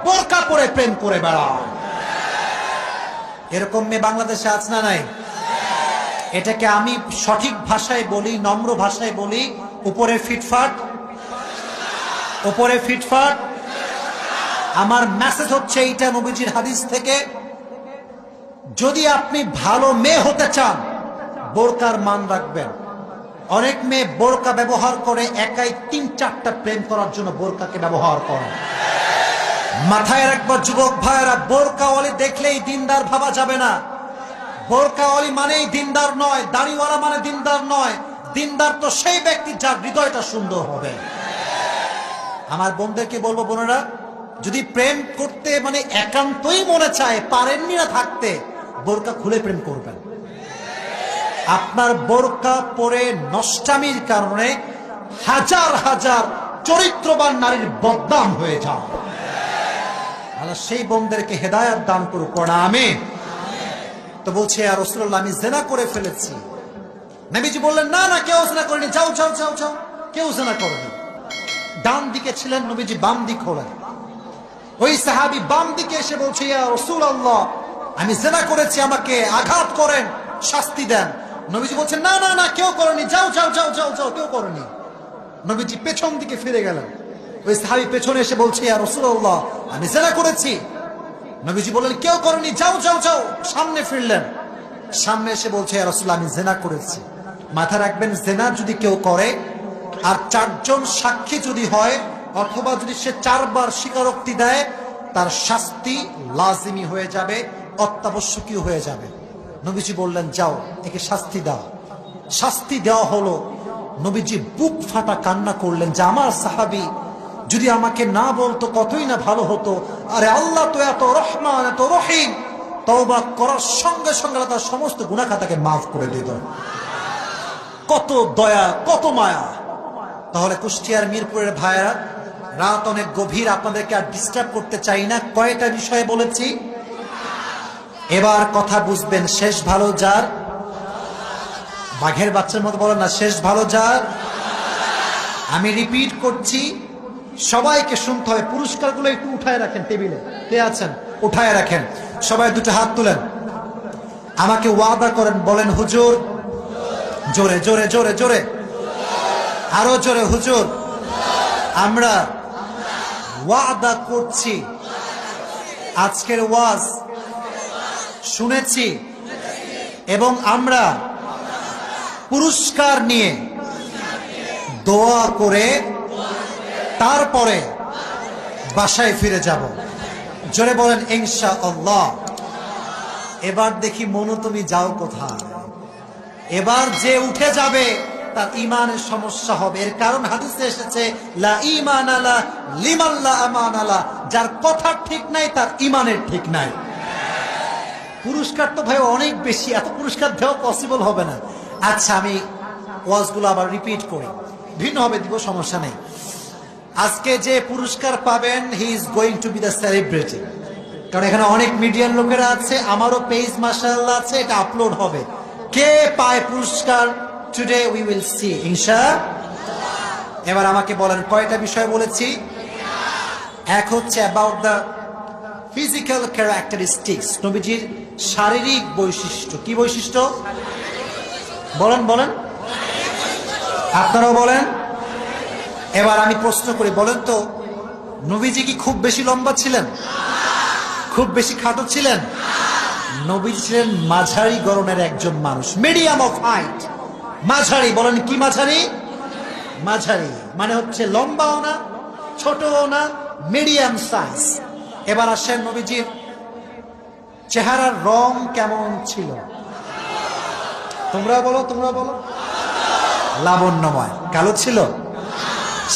বোরকা পরে প্রেম করে বেড়ায়। এরকম মেয়ে বাংলাদেশে আছে না নাই? এটাকে আমি সঠিক ভাষায় বলি, নম্র ভাষায় বলি, উপরে ফিটফাট, উপরে ফিটফাট। আমার মেসেজ হচ্ছে এইটা নবীজির হাদিস থেকে, যদি আপনি ভালো মেয়ে হতে চান বোরকার মান রাখবেন। অনেক মেয়ে বোরকা ব্যবহার করে একাই 3-4টা প্রেম করার জন্য বোরকাকে ব্যবহার করে। মাথায় রাখবার যুবক ভাইয়েরা, বোরকাওয়ালি দেখলেই দিনদার ভাবা যাবে না। বোরকাওয়ালি মানেই দিনদার নয়, দাড়িওয়ালা মানে দিনদার নয়। দিনদার তো সেই ব্যক্তি যার হৃদয়টা সুন্দর হবে। আমার বোনদেরকে বলবো, বোনেরা, যদি প্রেম করতে মানে একান্তই মনে চায়, পারেননি না থাকতে, বোরকা খুলে প্রেম করবেন। আপনার বোরকা পরে নষ্টামির কারণে হাজার হাজার চরিত্রবান নারীর বদনাম হয়ে যায়। আল্লাহ সেই বোনদেরকে হেদায়েত দান করুক, আমিন। তো বলছে, ইয়া রাসূলুল্লাহ, আমি জিনা করে ফেলেছি। নবীজি বললেন, না না, কেউ জিনা করেনি, যাও যাও যাও যাও, কেউ জিনা করেনি। ডান দিকে ছিলেন নবীজি, বাম দিক হলেন। ওই সাহাবী বাম দিকে এসে বলছে, ইয়া রাসূলুল্লাহ, আমি জিনা করেছি, আমাকে আঘাত করেন, শাস্তি দেন। নবীজি বলছেন, না না না, কেউ করেনি, যাও যাও যাও যাও যাও, কেউ করেনি। নবীজি পেছন দিকে ফিরে গেলেন। ওই সাহাবী পেছনে এসে বলছে, ইয়া রাসূলুল্লাহ, আমি জিনা করেছি। নবীজি বললেন, কেউ করেনি, যাও যাও যাও। সামনে ফিরলেন, সামনে এসে বলছে, ইয়া রাসূলুল্লাহ, আমি জিনা করেছি। মাথা রাখবেন, জিনা যদি কেউ করে আর 4জন সাক্ষী যদি হয়, অথবা যদি সে 4 বার স্বীকারোক্তি দেয়, তার শাস্তি লাজিমি হয়ে যাবে, অত্যাবশ্যকীয় হয়ে যাবে। নবীজি বললেন, যাও, একে শাস্তি দাও। শাস্তি দেওয়া হলো। নবীজি বুক ফাটা কান্না করলেন যে আমার সাহাবী যদি আমাকে না বলতো কতই না ভালো হতো। আরে আল্লাহ তো এত রহমান, এত রহিম, তওবা করার সঙ্গে সঙ্গে তার সমস্ত গুনাহ খাতাকে মাফ করে দিত। কত দয়া, কত মায়া। তাহলে কুষ্টিয়ার মিরপুরের ভাইয়েরা, রাত অনেক গভীর, আপনাদেরকে আর ডিস্টার্ব করতে চাই না। কয়টা বিষয়ে বলেছি, এবার কথা বুঝবেন। শেষ ভালো যার, বাঘের বাচ্চার মতো বলেন না, শেষ ভালো যার। আমি রিপিট করছি, সবাইকে শুনতে হবে। পুরস্কারগুলো একটু উঠায় রাখেন, টেবিলে কে আছেন উঠায় রাখেন। সবাই দুটো হাত তুলেন, আমাকে ওয়াদা করেন, বলেন হুজুর, জোরে জোরে জোরে জোরে, আরো জোরে, হুজুর, আমরা ওয়াদা করছি আজকের ওয়াজ শুনেছি এবং আমরা পুরস্কার নিয়ে দোয়া করে তারপরে বাসায় ফিরে যাব। জোরে বলেন ইনশাআল্লাহ। এবার দেখি মনু, তুমি যাও কোথায়? এবার যে উঠে যাবে তার ইমানের সমস্যা হবে। এর কারণ হাদিসে এসেছে, লা ঈমান আলা লিমান লা আমান আলা, যার কথা ঠিক নাই তার ইমানের ঠিক নাই। পুরস্কার তো ভাই অনেক বেশি, এত পুরস্কার দেওয়া পসিবল হবে না। আচ্ছা, আমি ওয়াজগুলো আবার রিপিট করি, ভিন্ন হবে দিব, সমস্যা নেই। আজকে যে পুরস্কার পাবেন, he is going to B the celebrity. কারণ এখানে অনেক মিডিয়ার লোকেরা আছে, আমারও পেজ মাশাআল্লাহ আছে, এটা আপলোড হবে। কে পায় পুরস্কার টুডে উই উইল সি ইনশাআল্লাহ। এবার আমাকে বলেন, কয়টা বিষয় বলেছি? এক হচ্ছে অ্যাবাউট দ্য ফিজিক্যাল ক্যারেক্টারিস্টিক্স, নবীজির শারীরিক বৈশিষ্ট্য। কি বৈশিষ্ট্য? বলেন বলেন, আপনারাও বলেন। এবার আমি প্রশ্ন করি, বলেন তো, নবীজি কি খুব বেশি লম্বা ছিলেন? খুব বেশি খাটো ছিলেন? নবীজি ছিলেন মাঝারি গড়নের একজন মানুষ, মিডিয়াম অফ হাইট, মাঝারি। বলেন কি মাঝারি? মাঝারি মানে হচ্ছে লম্বাও না, ছোটও না, মিডিয়াম সাইজ। এবার আসেন, নবীজির চেহারার রং কেমন ছিল? তোমরা বলো, তোমরা বলো। লাবণ্যময়। কালো ছিল?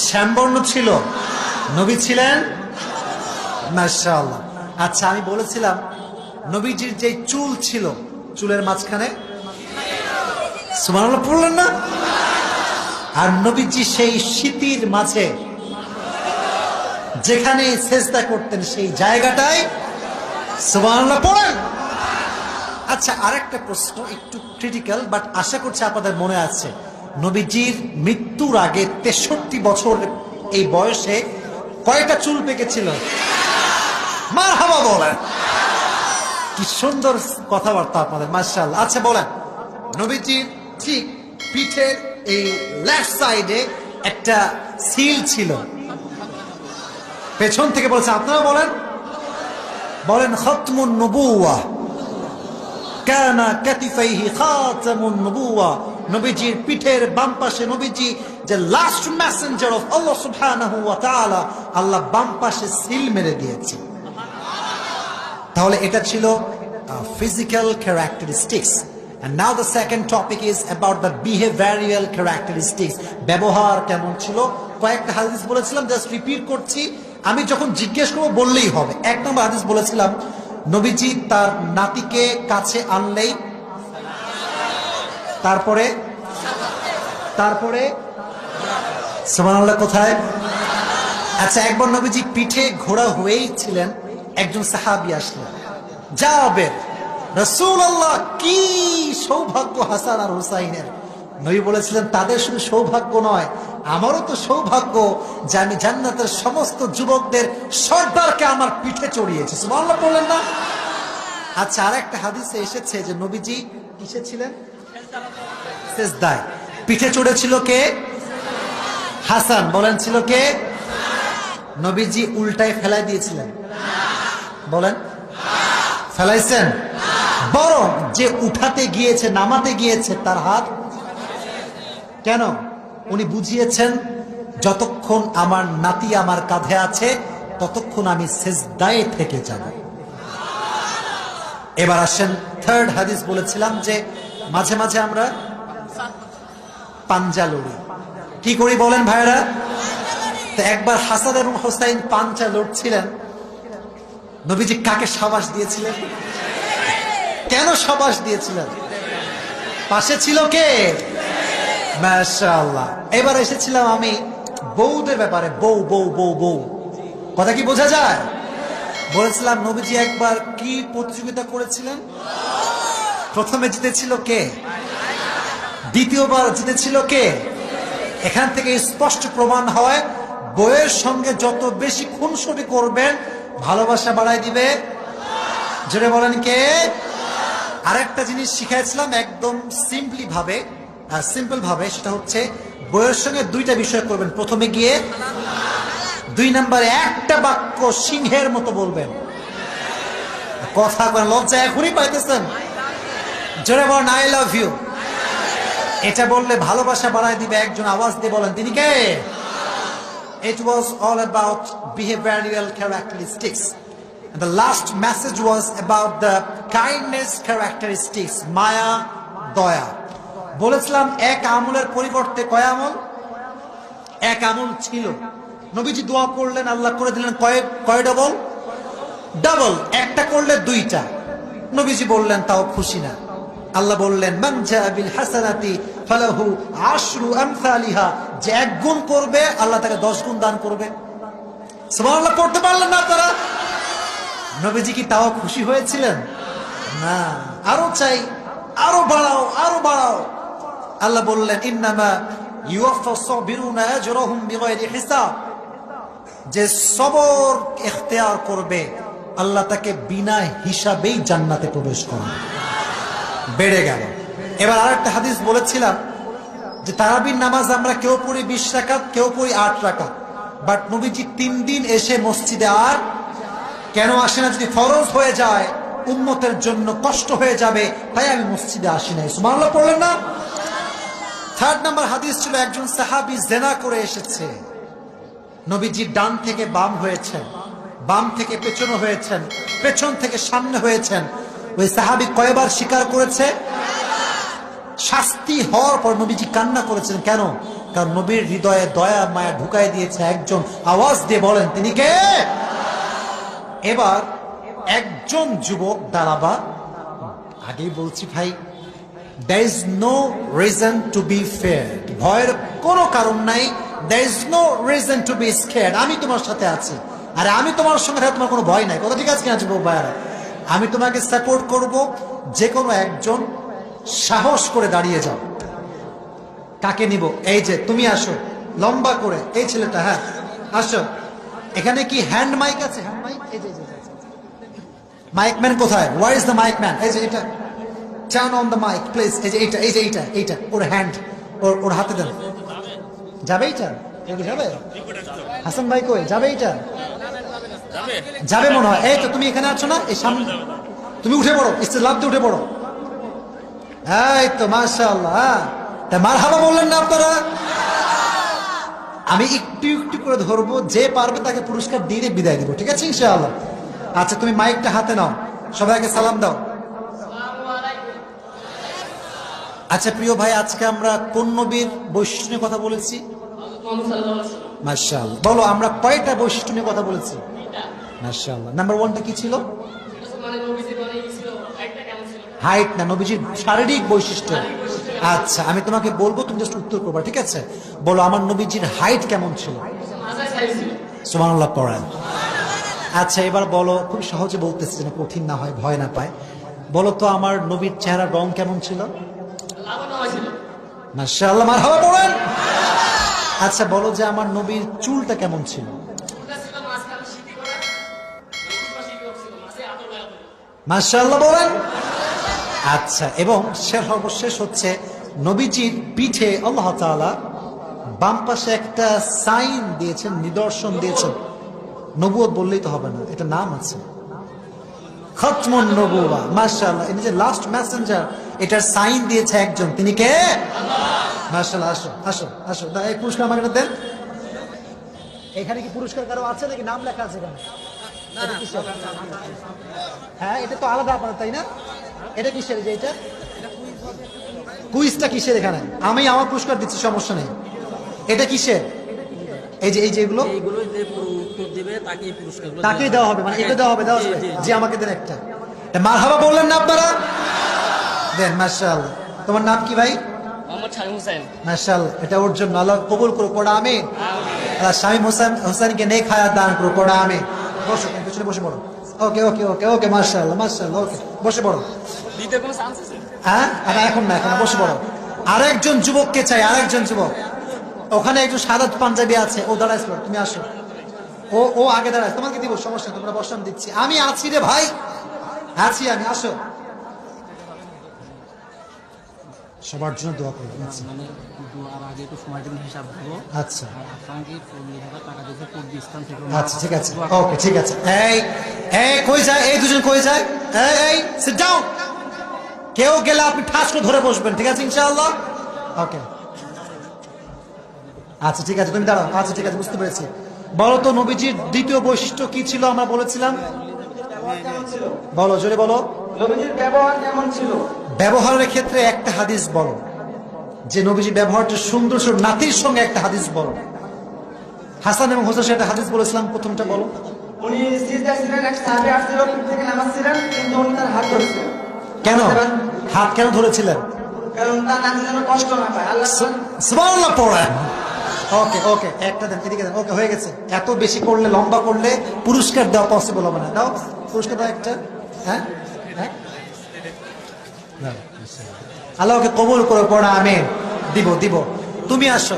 শ্যামবর্ণ ছিল? নবী ছিলেন মাশাআল্লাহ। আচ্ছা, আমি বলেছিলাম নবীজির যে চুল ছিল, চুলের মাঝখানে সুবহানাল্লাহ পড়লেন না? আর নবীজি সেই শীতির মাঝে যেখানে সেজদা করতেন সেই জায়গাটায় সুবহানাল্লাহ পড়েন। আচ্ছা, আরেকটা প্রশ্ন, একটু ক্রিটিক্যাল, বাট আশা করছি আপনাদের মনে আছে। নবীজির মৃত্যুর আগে 63 বছর এই বয়সে কয়টা চুল পেকেছিল? মারহাবা বলেন। কি সুন্দর কথাবার্তা আপনাদের, মাশাআল্লাহ। আচ্ছা বলেন, নবীজির ঠিক পিঠের এই লেফট সাইডে একটা সিল ছিল, পেছন থেকে বলছে, আপনারা বলেন বলেন খতমুন নবুওয়া কানা কাতিফাইহি খাতামুন নবুওয়া। নবীজির পিঠের বাম পাশে নবীজি যে লাস্ট মেসেঞ্জার অফ আল্লাহ সুবহানাহু ওয়া তাআলা, আল্লাহ বাম পাশে সিল মেরে দিয়েছে। তাহলে এটা ছিল physical characteristics. And now the second topic is about the behavioral characteristics. ব্যবহার কেমন ছিল? কয়েকটা হাদিস বলেছিলাম, জাস্ট রিপিট করছি, আমি যখন জিজ্ঞেস করব বললেই হবে। এক নম্বর হাদিস বলেছিলাম, নবীজি তার নাতিকে কাছে আনলেই তারপরে সুবহানাল্লাহ কোথায়? আচ্ছা, একবার নবীজি পিঠে ঘোড়া হয়েই ছিলেন, একজন সাহাবী আসলেন, জাবের, রাসূলুল্লাহ কি সৌভাগ্য হাসান আর হুসাইনের। নবী বলেছিলেন, তাদের শুধু সৌভাগ্য নয়, আমারও তো সৌভাগ্য যে আমি জান্নাতের সমস্ত যুবকদের সর্দারকে আমার পিঠে চড়িয়েছি। সুবহানাল্লাহ বললেন না? আচ্ছা, আরেকটা হাদিসে এসেছে যে নবীজি কিসে ছিলেন? সিজদায়। পিঠে চড়েছিল কে? হাসান। বলেন ছিল কে? নবীজি উল্টায় ফেলাই দিয়েছিলেন? বলেন ফেলাইছেন? বরং যে উঠাতে গিয়েছে, নামাতে গিয়েছে, তার হাত কেন? উনি বুঝিয়েছেন, যতক্ষণ আমার নাতি আমার কাঁধে আছে ততক্ষণ আমি সিজদায় থেকে যাব। এবার আসেন থার্ড হাদিস। বলেছিলাম যে মাঝে মাঝে আমরা পাঞ্জা লড়ি। কি করি বলেন ভাইরা? তো একবার হাসান এবং হোসাইন পাঞ্জা লড়ছিলেন, নবীজি কাকে শাবাশ দিয়েছিলেন? কেন শাবাশ দিয়েছিলেন? পাশে ছিল কে? মাশাআল্লাহ। এবার এসেছিলাম আমি বউদের ব্যাপারে। বউ বউ বউ বউ কথা কি বোঝা যায়? বলেছিলাম নবীজি একবার কি প্রতিযোগিতা করেছিলেন? প্রথমে জিতেছিল কে? দ্বিতীয়বার জিতেছিল কে? এখান থেকে স্পষ্ট প্রমাণ হয়, বউয়ের সঙ্গে যত বেশি খুনসুটি করবেন ভালোবাসা বাড়াই দিবে। জোরে বলেন কে? আরেকটা জিনিস শিখাইছিলাম একদম সিম্পল ভাবে, সেটা হচ্ছে বউয়ের সঙ্গে দুইটা বিষয় করবেন। প্রথমে গিয়ে, দুই নম্বরে একটা বাক্য সিংহের মতো বলবেন। কথা বলেন, লজ্জা এখনই পাইতেছেন? জোরে বলেন আই লাভ ইউ। এটা বললে ভালোবাসা বাড়াই দিবে। একজন আওয়াজ দিয়ে বলেন, তিনি কে? It was all about behavioral characteristics. And the last message was about the kindness characteristics, মায়া, দয়া। বলেছিলাম এক আমলের পরিবর্তে কয় আমল? এক আমল ছিল। নবীজি দোয়া করলেন, আল্লাহ করে দিলেন কয় ডবল? ডাবল। একটা করলে দুইটা। নবীজি বললেন তাও খুশি না। আল্লাহ বললেন, মান জা বিল হাসানাতি ফালাহু আশরু আমসালিহা, যে এক গুণ করবে আল্লাহ তাকে 10 গুণ দান করবে। সুবহানাল্লাহ পড়তে পারলেন না তারা? নবীজি কি তাও খুশি হয়েছিলেন? না, আরো চাই, আরো বাড়াও, আরো বাড়াও। আল্লাহ বললেন, ইন্নামা ইউওয়াফাস সাবিরুনা আজরাহুম বিগাইরি হিসাব, যে সবর ইখতিয়ার করবে আল্লাহ তাকে বিনা হিসাবেই জান্নাতে প্রবেশ করাবে। বেড়ে গেল। এবার আরেকটা হাদিস বলেছিলাম যে তারাবির নামাজ আমরা কেউ পড়ি 20 রাকাত, কেউ পড়ি 8 রাকাত। বাট নবীজি 3 দিন এসে মসজিদে আর কেন আসে না? যদি ফরজ হয়ে যায় উম্মতের জন্য কষ্ট হয়ে যাবে, তাই আমি মসজিদে আসি নাই। সুবহানাল্লাহ পড়লেন না? থার্ড নাম্বার হাদিস ছিল, একজন সাহাবী জিনা করে এসেছে। নবীজি ডান থেকে বাম হয়েছেন, বাম থেকে পেছনে হয়েছেন, পেছন থেকে সামনে হয়েছেন। ওই সাহাবী কয়বার স্বীকার করেছে? শাস্তি হওয়ার পর নবীজি কান্না করেছেন। কেন? কারণ নবীর হৃদয়ে দয়া মায়া ঢুকাই দিয়েছে একজন। আওয়াজ দিয়ে বলেন, তিনি কে? এবার একজন যুবক দাঁড়াবা। আগেই বলছি ভাই, there is no reason to be feared, ভয়ের কোনো কারণ নাই। there is no reason to be scared, আমি তোমার সাথে আছি। আরে আমি তোমার সঙ্গে তোমার কোনো ভয় নাই। কথা ঠিক আছে কিনা যুবক ভাইয়ারা? আমি তোমাকে সাপোর্ট করব। যে কোনো একজন সাহস করে দাঁড়িয়ে যাও। কাকে নিব? এই যে তুমি আসো, লম্বা করে এই ছেলেটা, হ্যাঁ আসো। এখানে কি হ্যান্ড মাইক আছে? হ্যান্ড মাইক, এই যে মাইকম্যান কোথায়? Where is the mic man? এই যে এটা, turn on the mic please. এই যে এইটা, এই যে এইটা ওর হ্যান্ড, ওর হাতে দেন। যাবে এইটা? যাবে? হাসান ভাই কই যাবে? এইটা যাবে মনে হয়। এই তো তুমি এখানে আছো না, এই সামনে তুমি উঠে পড়ো, লাফ দিয়ে উঠে পড়ো। এই তো মাশাআল্লাহ। তা মারহাবা বললেন না আপনারা? আমি একটু একটু করে ধরবো, যে পারবে তাকে পুরস্কার দিয়ে বিদায় দিব, ঠিক আছে ইনশাআল্লাহ? আচ্ছা তুমি মাইকটা হাতে নাও, সবাইকে সালাম দাও। আচ্ছা প্রিয় ভাই, আজকে আমরা কোন নবীর বৈশিষ্ট্য নিয়ে কথা বলেছি? মাশাআল্লাহ। বলো আমরা কয়টা বৈশিষ্ট্য নিয়ে কথা বলেছি? মাশাআল্লাহ। নাম্বার 1টা কি ছিল? হাইট না, নবীজির শারীরিক বৈশিষ্ট্য। আচ্ছা আমি তোমাকে বলবো, তুমি জাস্ট উত্তর করবা, ঠিক আছে? বলো আমার নবীজির হাইট কেমন ছিল? সুবহানাল্লাহ পড়েন। আচ্ছা এবার বলো, খুব সহজে বলতেছি যেন কঠিন না হয়, ভয় না পায়। বলো তো আমার নবীর চেহারার রং কেমন ছিল? মাশাআল্লাহ, মারহাবা পড়েন। আচ্ছা বলো যে আমার নবীর চুলটা কেমন ছিল? মাশাআল্লাহ বলেন। আচ্ছা এবং সর্বশেষ হচ্ছে নবীজির পিঠে আল্লাহ তাআলা বাম পাশে একটা সাইন দিয়েছেন, নিদর্শন দিয়েছেন। নবুয়ত বললেই তো হবে না, এটা নাম আছে, খতমুন নবুওয়া। মাশাআল্লাহ, এই যে লাস্ট মেসেঞ্জার, এটার সাইন দিয়েছে একজন, তিনি কে? মাশাআল্লাহ। আসো আসো আসো, এই পুরস্কার আমাকে দেন। এখানে কি পুরস্কার কারো আছে নাকি নাম লেখা আছে এখানে? হ্যাঁ এটা তো আলাদা আপনার, তাই না? এটা কিসের? যে এটা কুইজটা কিসের? এখানে আমি আমার পুরস্কার দিচ্ছি, সমস্যা নেই। এটা কিসের? এই যে যেগুলো তাকেই দেওয়া হবে, মানে এটা দেওয়া হবে, দেওয়া যাবে। যে আমাকে দেন একটা। মারহাবা বললেন না আপনারা? দেন। মাশাআল্লাহ। তোমার নাম কি ভাই? মাশাআল্লাহ, এটা ওর জন্য। আল্লাহ কবুল করো, পড়া আমিন। আল্লাহ শামীম হোসেনকে নেক হায়াত দান করো, পড়া আমিন। বসো, পিছনে বসে পড়ো। ওকে ওকে ওকে ওকে, মাশাআল্লাহ মাশাআল্লাহ। ওকে বসে পড়ো। হ্যাঁ এখন না, এখন বসে পড়ো। আরেকজন যুবককে চাই, আরেকজন যুবক। ওখানে একজন সাদা পাঞ্জাবি আছে, ও দাঁড়াইছিল, তুমি আসো। ও আগে দাঁড়ায়, তোমাকে দিব, সমস্যা, তোমরা বসান দিচ্ছি। আমি আছি রে ভাই, আছি আমি, আসো। সবার জন্য দোয়া করবেন। আচ্ছা আচ্ছা ঠিক আছে, ওকে ঠিক আছে। এই কই যায়? এই দুজন কই যায়? এই সিট ডাউন। কেউ গেলে আপনি ঠাস করে ধরে বসবেন, ঠিক আছে ইনশাআল্লাহ? ওকে আচ্ছা ঠিক আছে, তুমি দাঁড়াও। আচ্ছা ঠিক আছে, বুঝতে পেরেছি। বলো তো নবীজির দ্বিতীয় বৈশিষ্ট্য কি ছিল? আমরা বলেছিলাম, বলো জোরে বলো। নবীজির ব্যবহার কেমন ছিল? ব্যবহারের ক্ষেত্রে একটা হাদিস বলো, যে নবীজির ব্যবহারটা সুন্দর ছিল। নাতির সঙ্গে একটা হাদিস বলো। হাসান এবং হোসেন একটা হাদিস বলেছিলাম, প্রথমটা বলো। উনি সিজদায় ছিলেন, এক সাহাবী আসছিল, পিঠ থেকে নামাচ্ছিলেন, কিন্তু উনি তার হাত ধরেছিলেন। কেন হাত কেন ধরেছিলেন? কারণ তার নাতি যেন কষ্ট না পায়। আল্লাহ সুবহানাল্লাহ পড়ে। ওকে ওকে, একটা দেন, এদিকে দেন। ওকে হয়ে গেছে। এত বেশি করলে, লম্বা করলে পুরস্কার দেওয়া পসিবল হবে না। দাও পুরস্কার, দাও একটা। হ্যাঁ হ্যাঁ, আল্লাহকে কবুল করে পড়া আমিন। দিব দিব। তুমি আসো।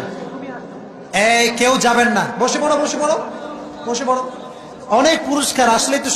এই কেউ যাবেন না, বসে পড়ো বসে পড়ো বসে পড়ো। অনেক পুরস্কার আসলে তো